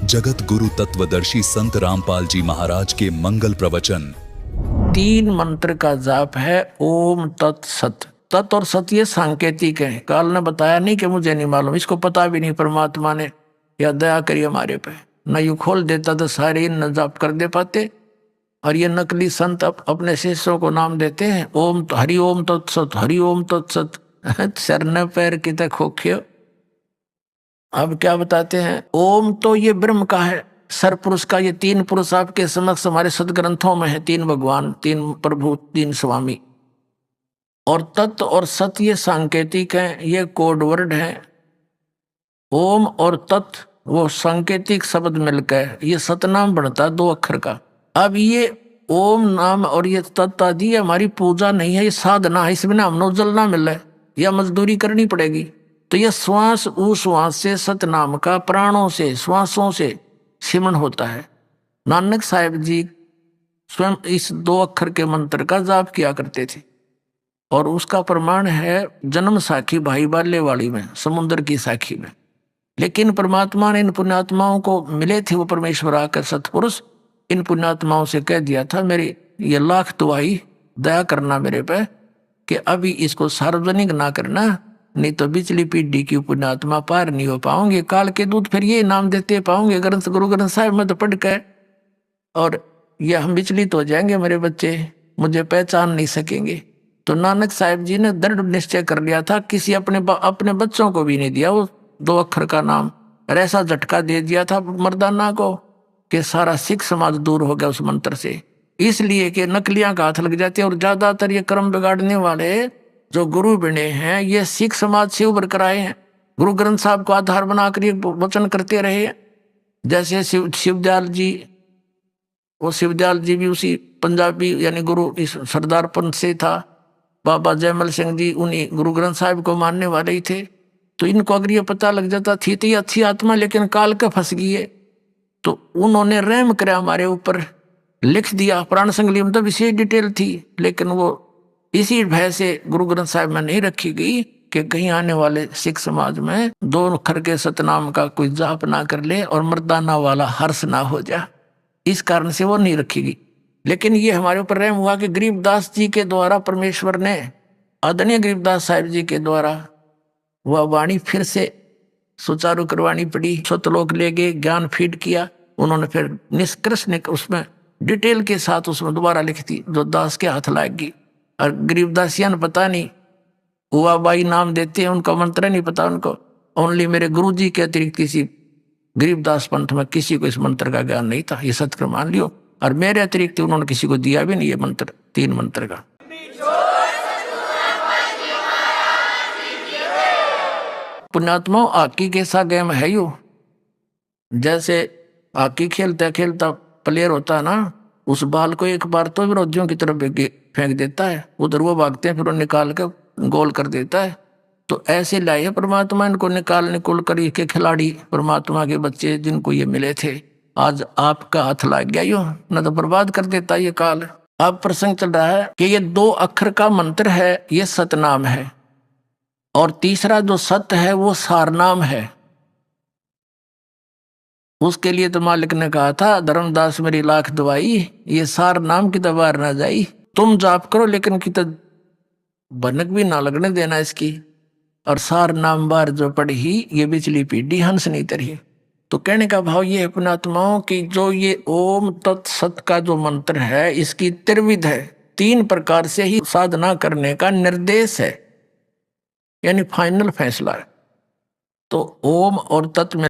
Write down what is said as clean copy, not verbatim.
जगत गुरु तत्वदर्शी संत रामपाल जी महाराज के मंगल प्रवचन। 3 मंत्र का जाप है ओम तत्सत। तत् और सत ये सांकेतिक है। काल ने बताया नहीं कि मुझे नहीं मालूम, इसको पता भी नहीं परमात्मा ने, या दया करी हमारे पे। न यू खोल देता तो सारे न जाप कर दे पाते। और ये नकली संत अपने शिष्यों को नाम देते हैं ओम तो हरि ओम तत्सत, हरि ओम तत्सत। सर न पैर की तक खोखियो। अब क्या बताते हैं, ओम तो ये ब्रह्म का है, सरपुरुष का। ये 3 पुरुष आपके समक्ष हमारे सदग्रंथों में है, 3 भगवान, 3 प्रभु, 3 स्वामी। और तत्व और सत्य ये सांकेतिक है, ये कोड वर्ड है। ओम और तत्व वो सांकेतिक शब्द मिलकर ये सतनाम बनता है 2 अक्षर का। अब ये ओम नाम और ये तत्व आदि हमारी पूजा नहीं है, ये साधना है। इसमें ना हमने जलना मिल है या मजदूरी करनी पड़ेगी। तो यह श्वास उश्वास से सतनाम का प्राणों से श्वासों से सिमरण होता है। नानक साहिब जी स्वयं इस 2 अक्षर के मंत्र का जाप किया करते थे। और उसका प्रमाण है जन्म साखी भाई बाल्यवाड़ी में, समुद्र की साखी में। लेकिन परमात्मा ने इन पुण्यात्माओं को मिले थे, वो परमेश्वर आकर सतपुरुष इन पुण्यात्माओं से कह दिया था, मेरी ये लाख दुआई दया करना मेरे पे कि अभी इसको सार्वजनिक ना करना, नहीं तो बिचली पीढ़ी की पुण्यात्मा पार नहीं हो पाओगे। काल के दूत फिर ये नाम देते पाओगे ग्रंथ गुरु ग्रंथ साहिब में तो पढ़ कर, और ये हम विचलित हो जाएंगे, मेरे बच्चे मुझे पहचान नहीं सकेंगे। तो नानक साहिब जी ने दृढ़ निश्चय कर लिया था, किसी अपने बच्चों को भी नहीं दिया वो 2 अक्षर का नाम। और ऐसा झटका दे दिया था मर्दाना को कि सारा सिख समाज दूर हो गया उस मंत्र से। इसलिए कि नकलियां का हाथ लग जाती है। और ज्यादातर ये कर्म बिगाड़ने वाले जो गुरु बने हैं ये सिख समाज से उभर कर आए हैं। गुरु ग्रंथ साहब को आधार बनाकर ये वचन करते रहे। जैसे शिवदयाल जी, वो शिवदयाल जी भी उसी पंजाबी यानी गुरु इस सरदार पंथ से था। बाबा जयमल सिंह जी उन्हीं गुरु ग्रंथ साहिब को मानने वाले ही थे। तो इनको अगर ये पता लग जाता थी तो ये अच्छी आत्मा लेकिन काल का फंस गई है, तो उन्होंने रहम कराया हमारे ऊपर, लिख दिया। प्राण संगली में तो विशेष डिटेल थी, लेकिन वो इसी भय से गुरु ग्रंथ साहिब में नहीं रखी गई कि कहीं आने वाले सिख समाज में 2 अक्षर के सतनाम का कोई जाप ना कर ले और मर्दाना वाला हर्ष ना हो जाए। इस कारण से वो नहीं रखी गई। लेकिन ये हमारे ऊपर रहम हुआ कि गरीबदास जी के द्वारा परमेश्वर ने, आदरणीय गरीबदास साहिब जी के द्वारा वह वाणी फिर से सुचारू करवानी पड़ी। सतलोक ले गए, ज्ञान फीड किया उन्होंने, फिर निष्कर्ष ने उसमें डिटेल के साथ उसमें दोबारा लिख दी, जो दास के हाथ लाएगी। और गरीबदासिया ने पता नहीं, हुआ बाई नाम देते हैं, उनका मंत्र नहीं पता उनको। ओनली मेरे गुरु जी के अतिरिक्त किसी गरीबदास पंथ में किसी को इस मंत्र का ज्ञान नहीं था, ये सत्य मान लियो। और मेरे अतिरिक्त उन्होंने किसी को दिया भी नहीं ये मंत्र, 3 मंत्र का। पुण्यात्माओं हॉकी कैसा गेम है यो। जैसे हॉकी खेलता खेलता प्लेयर होता है ना, उस बाल को एक बार तो विरोधियों की तरफ फेंक देता है, उधर वो भागते हैं, फिर वो निकाल के गोल कर देता है। तो ऐसे लाए परमात्मा इनको निकाल कर के खिलाड़ी, परमात्मा के बच्चे जिनको ये मिले थे। आज आपका हाथ लग गया यो, न तो बर्बाद कर देता ये काल। अब प्रसंग चल रहा है कि ये 2 अक्षर का मंत्र है, ये सतनाम है। और तीसरा जो सत्य है वो सारनाम है। उसके लिए तो मालिक ने कहा था, धर्मदास मेरी लाख दुआई, ये सार नाम की दबार ना जाई। तुम जाप करो लेकिन की तो भनक भी ना लगने देना इसकी। और सार नाम बार जो पढ़ी ये बिचली पीढ़ी हंस नहीं तरी। तो कहने का भाव ये है पुण्यात्माओं की, जो ये ओम तत्सत का जो मंत्र है इसकी त्रिविध है, 3 प्रकार से ही साधना करने का निर्देश है, यानी फाइनल फैसला है। तो ओम और तत् में